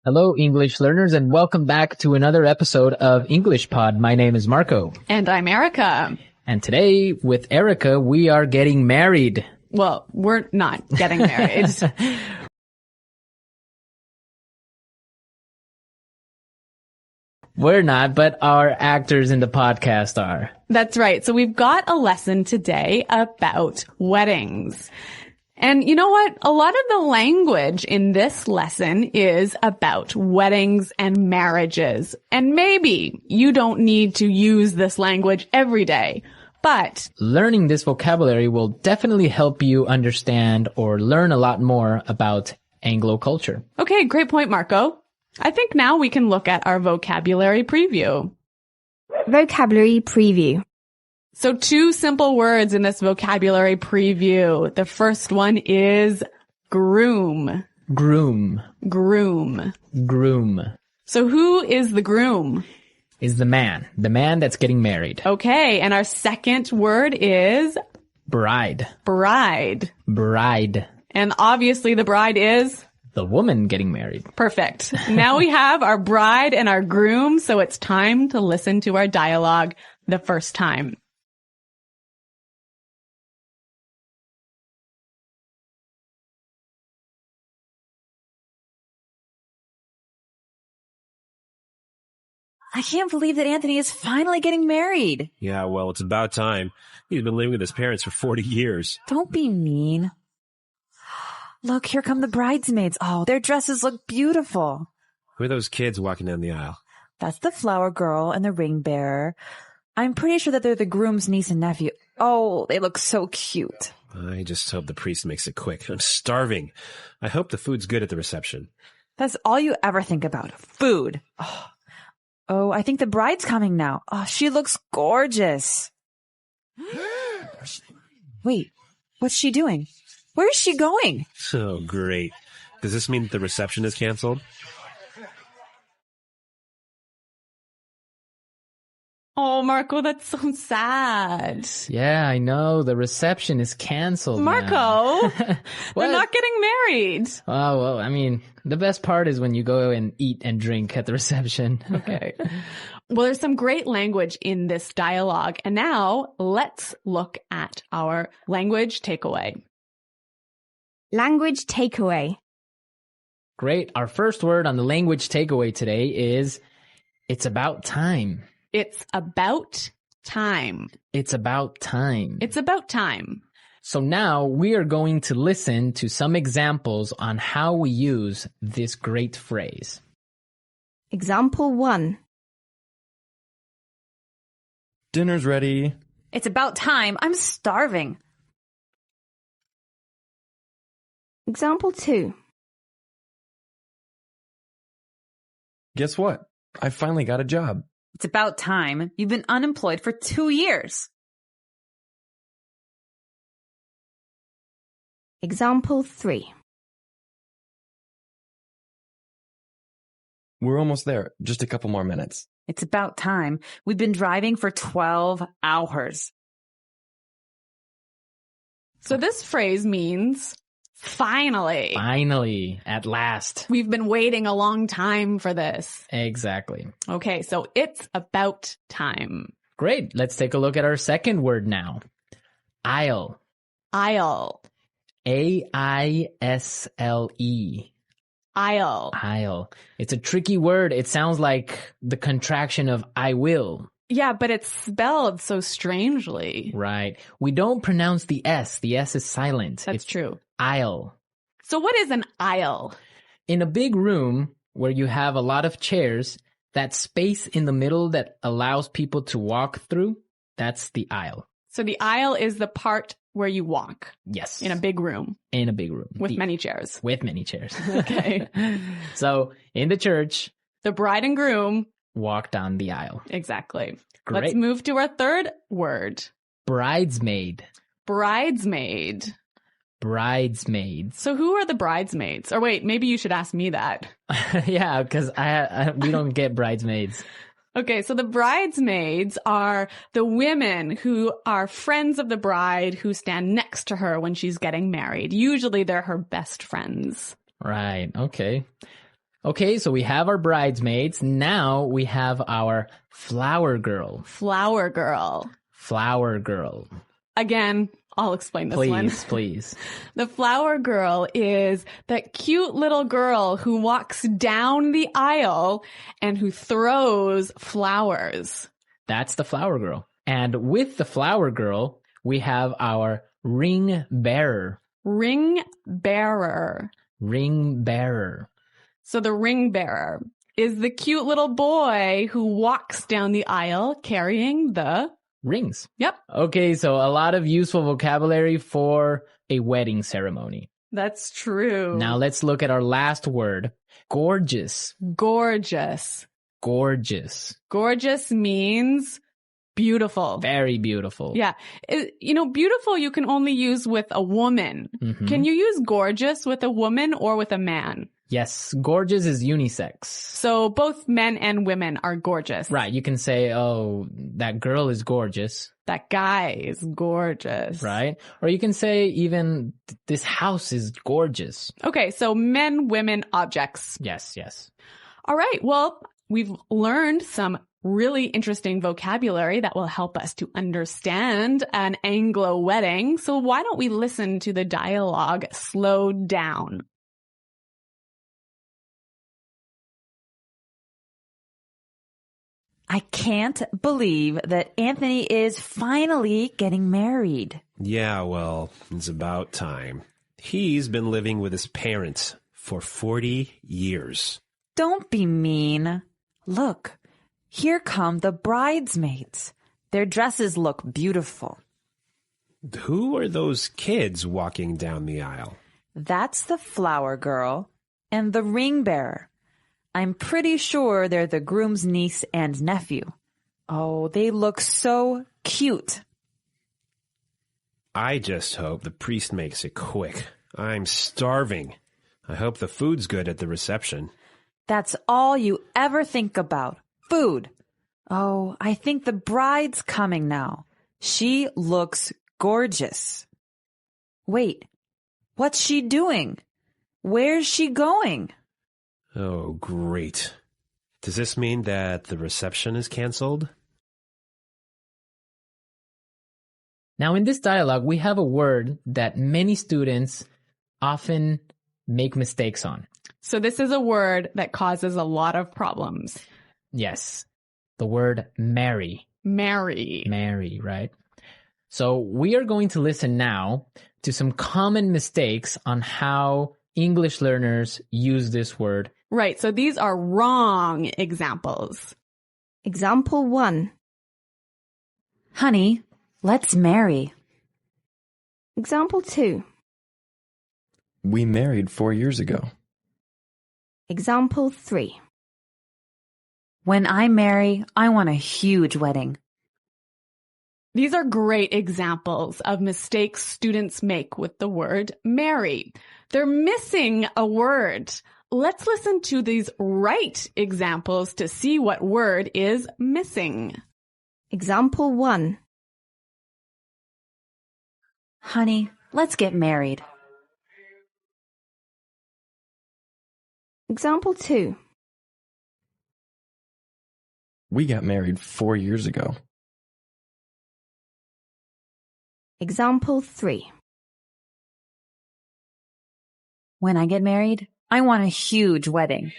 Hello, English learners, and welcome back to another episode of English Pod. My name is Marco. And I'm Erica. And today, with Erica, we are getting married. Well, we're not getting married. We're not, but our actors in the podcast are. That's right. So we've got a lesson today about weddings. And you know what? A lot of the language in this lesson is about weddings and marriages. And maybe you don't need to use this language every day, but learning this vocabulary will definitely help you understand or learn a lot more about Anglo culture. Okay, great point, Marco. I think now we can look at our vocabulary preview. Vocabulary preview. So 2 simple words in this vocabulary preview. The first one is groom. Groom. Groom. Groom. So who is the groom? Is the man that's getting married. Okay, and our second word is bride. Bride. Bride. And obviously the bride is the woman getting married. Perfect. Now we have our bride and our groom, so it's time to listen to our dialogue the first time. I can't believe that Anthony is finally getting married. Yeah, well, it's about time. He's been living with his parents for 40 years. Don't be mean. Look, here come the bridesmaids. Oh, their dresses look beautiful. Who are those kids walking down the aisle? That's the flower girl and the ring bearer. I'm pretty sure that they're the groom's niece and nephew. Oh, they look so cute. I just hope the priest makes it quick. I'm starving. I hope the food's good at the reception. That's all you ever think about. Food. Oh, I think the bride's coming now. Oh, she looks gorgeous. Wait, what's she doing? Where is she going? Oh, great. Does this mean that the reception is canceled? Oh, Marco, that's so sad. Yeah, I know. The reception is canceled. Marco, we're not getting married. Oh, well, I mean, the best part is when you go and eat and drink at the reception. Okay. Well, there's some great language in this dialogue. And now let's look at our language takeaway. Language takeaway. Great. Our first word on the language takeaway today is it's about time. It's about time. It's about time. It's about time. So now we are going to listen to some examples on how we use this great phrase. Example 1. Dinner's ready. It's about time. I'm starving. Example 2. Guess what? I finally got a job. It's about time. You've been unemployed for 2 years. Example 3. We're almost there. Just a couple more minutes. It's about time. We've been driving for 12 hours. So this phrase means finally. Finally, at last. We've been waiting a long time for this. Exactly. Okay, so it's about time. Great. Let's take a look at our second word now. Aisle. Aisle. A-I-S-L-E. Aisle. Aisle. It's a tricky word. It sounds like the contraction of I will. Yeah, but it's spelled so strangely. Right. We don't pronounce the S. The S is silent. That's true. Aisle. So what is an aisle? In a big room where you have a lot of chairs, that space in the middle that allows people to walk through, that's the aisle. So the aisle is the part where you walk. Yes. In a big room. In a big room. With many chairs. With many chairs. Okay. So in the church, the bride and groom walk down the aisle. Exactly. Great. Let's move to our third word. Bridesmaid. Bridesmaid. Bridesmaids. So who are the bridesmaids? Or wait, maybe you should ask me that. Yeah, because we don't get bridesmaids. Okay, so the bridesmaids are the women who are friends of the bride who stand next to her when she's getting married. Usually they're her best friends. Right, okay. Okay, so we have our bridesmaids. Now we have our flower girl. Flower girl. Flower girl. Again, I'll explain this one. Please. The flower girl is that cute little girl who walks down the aisle and who throws flowers. That's the flower girl. And with the flower girl, we have our ring bearer. Ring bearer. Ring bearer. So the ring bearer is the cute little boy who walks down the aisle carrying the rings. Yep. Okay, so a lot of useful vocabulary for a wedding ceremony. That's true. Now let's look at our last word. Gorgeous. Gorgeous. Gorgeous. Gorgeous means beautiful. Very beautiful. Yeah. Beautiful you can only use with a woman. Mhm. Can you use gorgeous with a woman or with a man? Yes, gorgeous is unisex. So both men and women are gorgeous. Right, you can say, oh, that girl is gorgeous. That guy is gorgeous. Right? Or you can say even, this house is gorgeous. Okay, so men, women, objects. Yes, yes. All right, well, we've learned some really interesting vocabulary that will help us to understand an Anglo wedding. So why don't we listen to the dialogue slowed down? I can't believe that Anthony is finally getting married. Yeah, well, it's about time. He's been living with his parents for 40 years. Don't be mean. Look, here come the bridesmaids. Their dresses look beautiful. Who are those kids walking down the aisle? That's the flower girl and the ring bearer. I'm pretty sure they're the groom's niece and nephew. Oh, they look so cute. I just hope the priest makes it quick. I'm starving. I hope the food's good at the reception. That's all you ever think about. Food. Oh, I think the bride's coming now. She looks gorgeous. Wait, what's she doing? Where's she going? Oh, great. Does this mean that the reception is canceled? Now, in this dialogue, we have a word that many students often make mistakes on. So this is a word that causes a lot of problems. Yes, the word marry. Marry. Marry, right? So we are going to listen now to some common mistakes on how English learners use this word. Right, so these are wrong examples. Example 1. Honey, let's marry. Example 2. We married 4 years ago. Example 3. When I marry, I want a huge wedding. These are great examples of mistakes students make with the word marry. They're missing a word. Let's listen to these right examples to see what word is missing. Example 1. Honey, let's get married. Example 2. We got married 4 years ago. Example 3. When I get married, I want a huge wedding.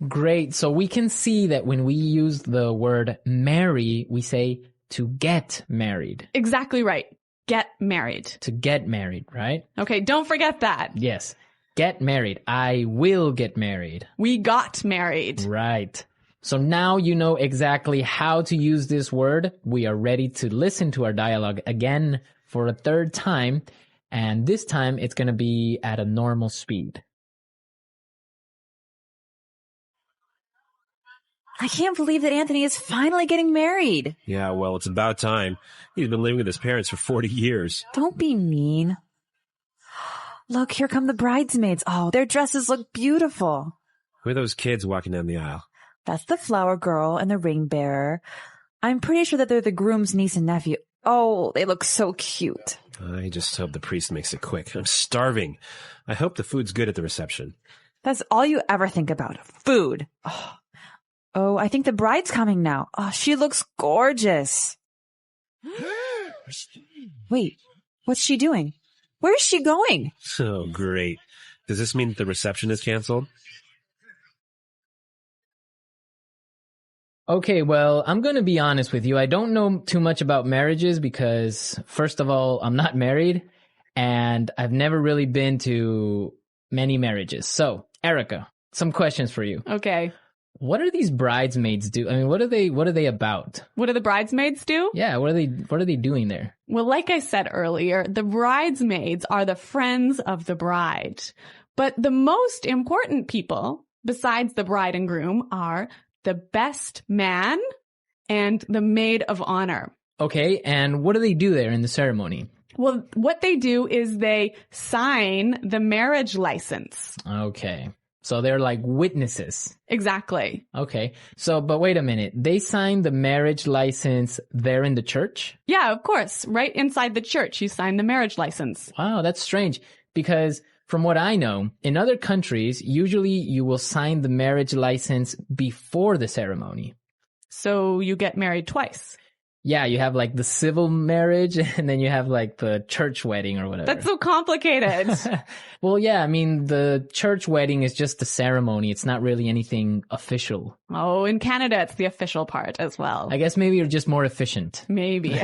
Great. So we can see that when we use the word marry, we say to get married. Exactly right. Get married. To get married, right? Okay, don't forget that. Yes. Get married. I will get married. We got married. Right. So now you know exactly how to use this word. We are ready to listen to our dialogue again for a third time. And this time it's going to be at a normal speed. I can't believe that Anthony is finally getting married. Yeah, well, it's about time. He's been living with his parents for 40 years. Don't be mean. Look, here come the bridesmaids. Oh, their dresses look beautiful. Who are those kids walking down the aisle? That's the flower girl and the ring bearer. I'm pretty sure that they're the groom's niece and nephew. Oh, they look so cute. I just hope the priest makes it quick. I'm starving. I hope the food's good at the reception. That's all you ever think about. Food. Oh, I think the bride's coming now. Oh, she looks gorgeous. Wait, what's she doing? Where is she going? Oh, great. Does this mean that the reception is canceled? Okay, well, I'm going to be honest with you. I don't know too much about marriages because, first of all, I'm not married and I've never really been to many marriages. So, Erica, some questions for you. Okay. What are these bridesmaids do? I mean, what are they about? What do the bridesmaids do? Yeah, what are they doing there? Well, like I said earlier, the bridesmaids are the friends of the bride. But the most important people, besides the bride and groom, are the best man and the maid of honor. Okay, and what do they do there in the ceremony? Well, what they do is they sign the marriage license. Okay. So they're like witnesses. Exactly. Okay. So, but wait a minute. They signed the marriage license there in the church? Yeah, of course. Right inside the church, you sign the marriage license. Wow, that's strange because from what I know, in other countries, usually you will sign the marriage license before the ceremony. So you get married twice. Yeah, you have like the civil marriage and then you have like the church wedding or whatever. That's so complicated. Well, yeah, I mean, the church wedding is just the ceremony. It's not really anything official. Oh, in Canada, it's the official part as well. I guess maybe you're just more efficient. Maybe.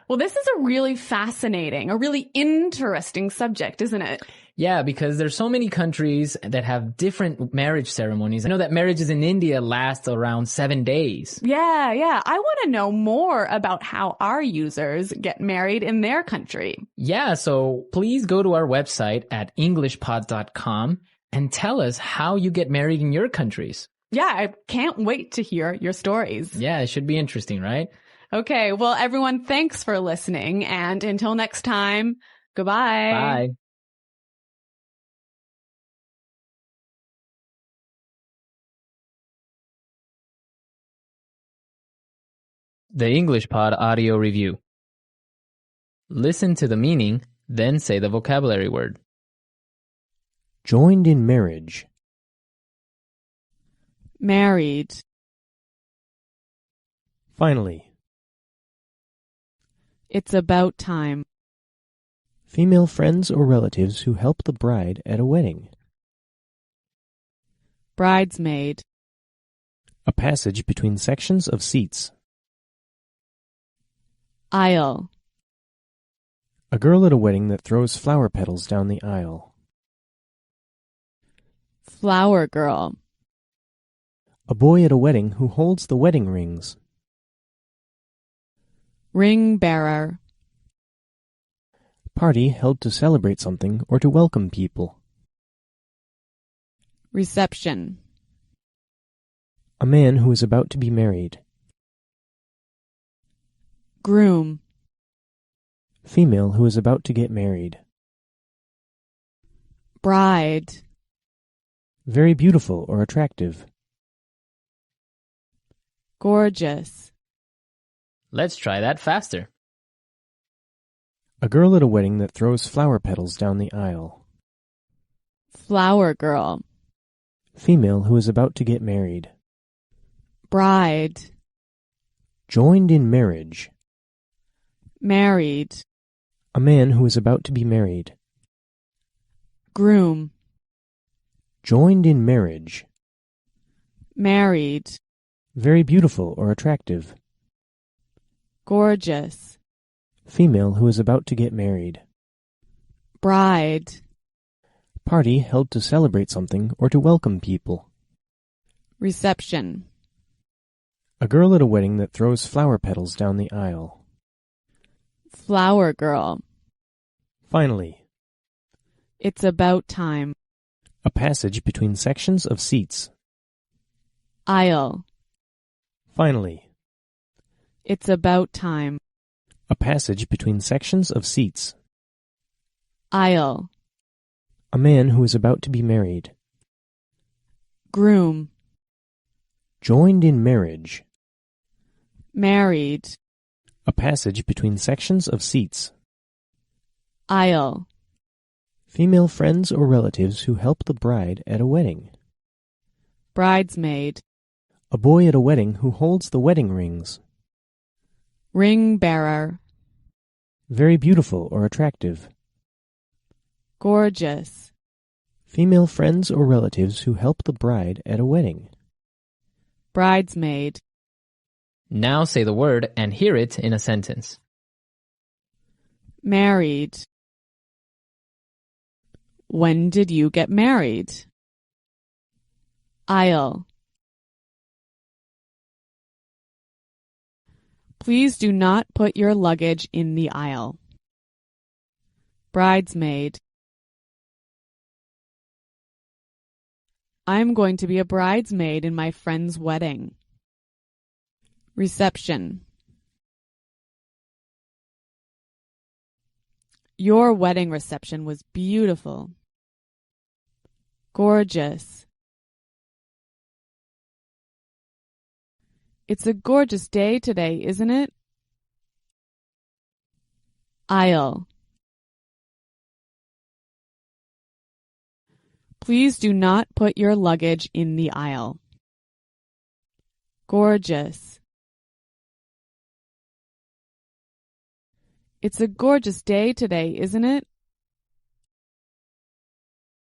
Well, this is a really fascinating, a really interesting subject, isn't it? Yeah, because there's so many countries that have different marriage ceremonies. I know that marriages in India last around 7 days. Yeah. I want to know more about how our users get married in their country. Yeah, so please go to our website at englishpod.com and tell us how you get married in your countries. Yeah, I can't wait to hear your stories. Yeah, it should be interesting, right? Okay, well, everyone, thanks for listening. And until next time, goodbye. Bye. The English Pod Audio Review. Listen to the meaning, then say the vocabulary word. Joined in marriage. Married. Finally. It's about time. Female friends or relatives who help the bride at a wedding. Bridesmaid. A passage between sections of seats. Aisle. A girl at a wedding that throws flower petals down the aisle. Flower girl. A boy at a wedding who holds the wedding rings. Ring bearer. Party held to celebrate something or to welcome people. Reception. A man who is about to be married. Groom. Female who is about to get married. Bride. Very beautiful or attractive. Gorgeous. Let's try that faster. A girl at a wedding that throws flower petals down the aisle. Flower girl. Female who is about to get married. Bride. Joined in marriage. Married. A man who is about to be married. Groom. Joined in marriage. Married. Very beautiful or attractive. Gorgeous. Female who is about to get married. Bride. Party held to celebrate something or to welcome people. Reception. A girl at a wedding that throws flower petals down the aisle. Flower girl. Finally. It's about time. A passage between sections of seats. Aisle. Finally. It's about time. A passage between sections of seats. Aisle. A man who is about to be married. Groom. Joined in marriage. Married. A passage between sections of seats. Aisle. Female friends or relatives who help the bride at a wedding. Bridesmaid. A boy at a wedding who holds the wedding rings. Ring bearer. Very beautiful or attractive. Gorgeous. Female friends or relatives who help the bride at a wedding. Bridesmaid. Now say the word and hear it in a sentence. Married. When did you get married? Aisle. Please do not put your luggage in the aisle. Bridesmaid. I'm going to be a bridesmaid in my friend's wedding. Reception. Your wedding reception was beautiful. Gorgeous. It's a gorgeous day today, isn't it? Aisle. Please do not put your luggage in the aisle. Gorgeous. It's a gorgeous day today, isn't it?